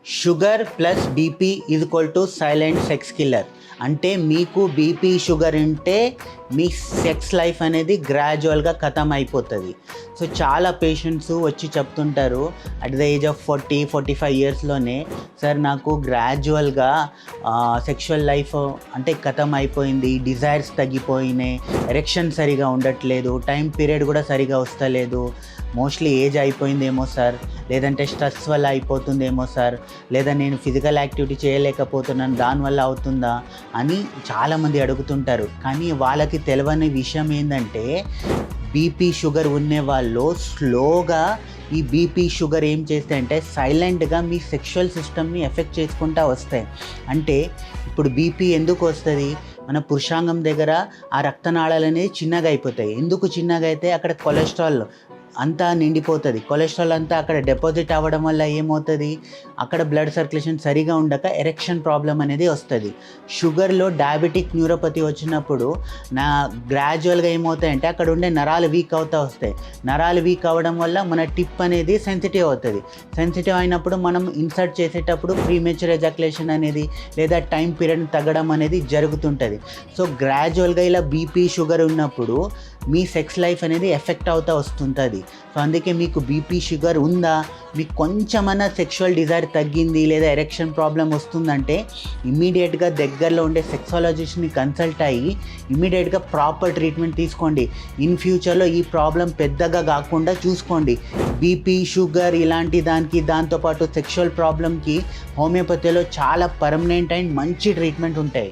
Sugar plus BP is equal to silent sex killer. అంటే మీకు BP sugar ఉంటే మీ sex life అనేది గ్రాడ్యువల్గా ఖతం అయిపోతుంది. సో చాలా పేషెంట్స్ వచ్చి చెప్తుంటారు అట్ ద ఏజ్ ఆఫ్ 40-45 ఇయర్స్లోనే, సార్ నాకు గ్రాడ్యువల్గా సెక్షువల్ లైఫ్ అంటే ఖతం అయిపోయింది, డిజైర్స్ తగ్గిపోయినాయి, ఎరెక్షన్ సరిగా ఉండట్లేదు, టైం పీరియడ్ కూడా సరిగా వస్తలేదు, మోస్ట్లీ ఏజ్ అయిపోయిందేమో సార్, లేదంటే స్ట్రెస్ వల్ల అయిపోతుందేమో సార్, లేదా నేను ఫిజికల్ యాక్టివిటీ చేయలేకపోతున్నాను దానివల్ల అవుతుందా అని చాలామంది అడుగుతుంటారు. కానీ వాళ్ళకి తెలియని విషయం ఏంటంటే బీపీ షుగర్ ఉండే వాళ్ళు స్లోగా ఈ బీపీ షుగర్ ఏం చేస్తాయంటే సైలెంట్గా మీ సెక్షువల్ సిస్టమ్ని ఎఫెక్ట్ చేసుకుంటూ వస్తాయి. అంటే ఇప్పుడు బీపీ ఎందుకు వస్తుంది? మన పురుషాంగం దగ్గర ఆ రక్తనాళాలు అనేది చిన్నగా అయిపోతాయి. ఎందుకు చిన్నగా అయితే అక్కడ కొలెస్ట్రాల్ అంతా నిండిపోతుంది. కొలెస్ట్రాల్ అంతా అక్కడ డిపాజిట్ అవ్వడం వల్ల ఏమవుతుంది, అక్కడ బ్లడ్ సర్క్యులేషన్ సరిగా ఉండక ఎరెక్షన్ ప్రాబ్లం అనేది వస్తుంది. షుగర్లో డయాబెటిక్ న్యూరోపతి వచ్చినప్పుడు గ్రాడ్యువల్గా ఏమవుతాయంటే అక్కడ ఉండే నరాలు వీక్ అవుతూ వస్తాయి. నరాలు వీక్ అవ్వడం వల్ల మన టిప్ అనేది సెన్సిటివ్ అవుతుంది. సెన్సిటివ్ అయినప్పుడు మనం ఇన్సర్ట్ చేసేటప్పుడు ప్రీమెచ్యూర్ ఎజాక్యులేషన్ అనేది లేదా టైం పీరియడ్ తగ్గడం అనేది జరుగుతుంటుంది. సో గ్రాడ్యువల్గా ఇలా బీపీ షుగర్ ఉన్నప్పుడు మీ సెక్స్ లైఫ్ అనేది ఎఫెక్ట్ అవుతూ వస్తుంటుంది. సో అందుకే మీకు బీపీ షుగర్ ఉందా, మీకు కొంచెమన్నా సెక్షువల్ డిజైర్ తగ్గింది లేదా ఎరెక్షన్ ప్రాబ్లం వస్తుందంటే ఇమ్మీడియట్గా దగ్గరలో ఉండే సెక్సాలజిస్ట్ని కన్సల్ట్ అయ్యి ఇమ్మీడియట్గా ప్రాపర్ ట్రీట్మెంట్ తీసుకోండి. ఇన్ ఫ్యూచర్లో ఈ ప్రాబ్లం పెద్దగా కాకుండా చూసుకోండి. బీపీ షుగర్ ఇలాంటి దానికి దాంతోపాటు సెక్షువల్ ప్రాబ్లంకి హోమియోపతిలో చాలా పర్మనెంట్ అండ్ మంచి ట్రీట్మెంట్ ఉంటాయి.